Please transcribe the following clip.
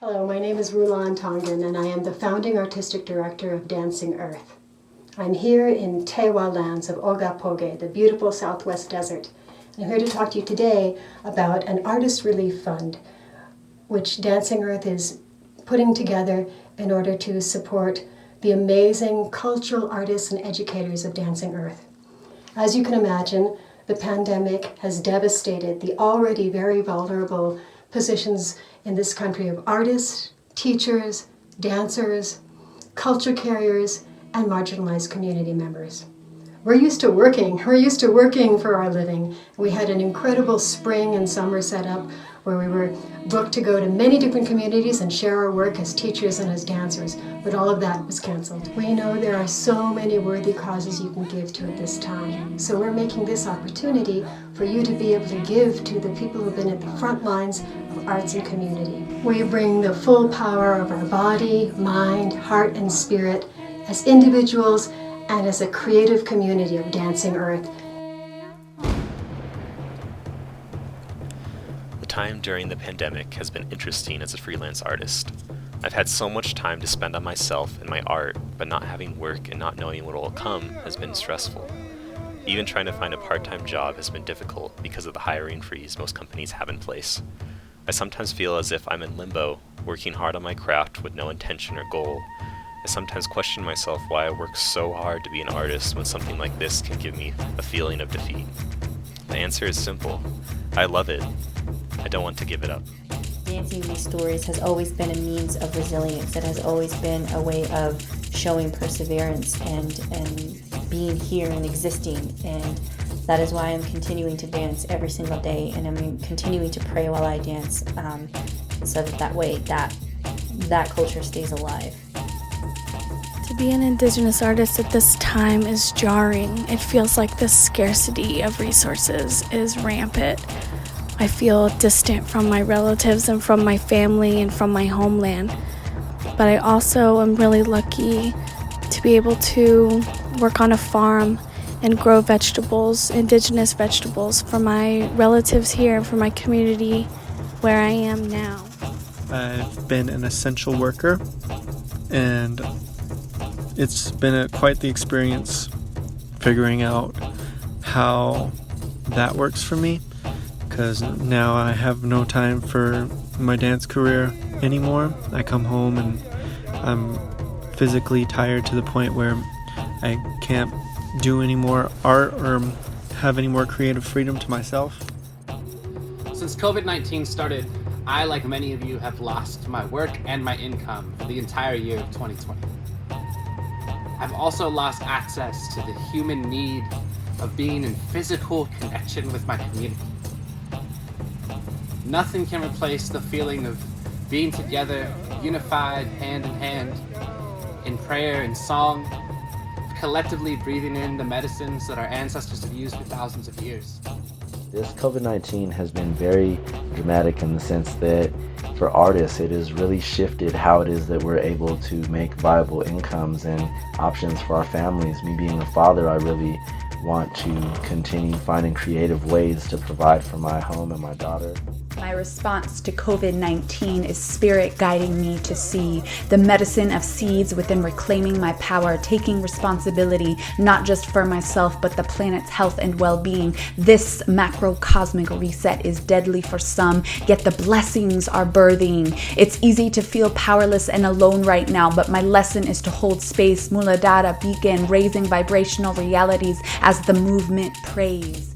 Hello, my name is Rulan Tangen, and I am the founding artistic director of Dancing Earth. I'm here in Tewa lands of Ogapoge, the beautiful southwest desert. I'm here to talk to you today about an artist relief fund, which Dancing Earth is putting together in order to support the amazing cultural artists and educators of Dancing Earth. As you can imagine, the pandemic has devastated the already very vulnerable positions in this country of artists, teachers, dancers, culture carriers, and marginalized community members. We're used to working for our living. We had an incredible spring and summer setup where we were booked to go to many different communities and share our work as teachers and as dancers, but all of that was canceled. We know there are so many worthy causes you can give to at this time, so we're making this opportunity for you to be able to give to the people who've been at the front lines of arts and community. We bring the full power of our body, mind, heart, and spirit as individuals and as a creative community of Dancing Earth. The time during the pandemic has been interesting as a freelance artist. I've had so much time to spend on myself and my art, but not having work and not knowing what will come has been stressful. Even trying to find a part-time job has been difficult because of the hiring freeze most companies have in place. I sometimes feel as if I'm in limbo, working hard on my craft with no intention or goal. I sometimes question myself why I work so hard to be an artist when something like this can give me a feeling of defeat. The answer is simple. I love it. I don't want to give it up. Dancing these stories has always been a means of resilience. It has always been a way of showing perseverance and being here and existing. And that is why I'm continuing to dance every single day, and I'm continuing to pray while I dance, so that way that culture stays alive. To be an Indigenous artist at this time is jarring. It feels like the scarcity of resources is rampant. I feel distant from my relatives and from my family and from my homeland. But I also am really lucky to be able to work on a farm and grow vegetables, Indigenous vegetables, for my relatives here and for my community where I am now. I've been an essential worker, and it's been quite the experience figuring out how that works for me, because now I have no time for my dance career anymore. I come home and I'm physically tired to the point where I can't do any more art or have any more creative freedom to myself. Since COVID-19 started, I, like many of you, have lost my work and my income for the entire year of 2020. I've also lost access to the human need of being in physical connection with my community. Nothing can replace the feeling of being together, unified, hand in hand, in prayer and song, collectively breathing in the medicines that our ancestors have used for thousands of years. This COVID-19 has been very dramatic in the sense that for artists it has really shifted how it is that we're able to make viable incomes and options for our families. Me being a father, I really want to continue finding creative ways to provide for my home and my daughter. My response to COVID-19 is spirit guiding me to see the medicine of seeds within reclaiming my power, taking responsibility not just for myself but the planet's health and well-being. This macrocosmic reset is deadly for some, yet the blessings are birthing. It's easy to feel powerless and alone right now, but my lesson is to hold space, muladhara, beacon, raising vibrational realities as the movement prays.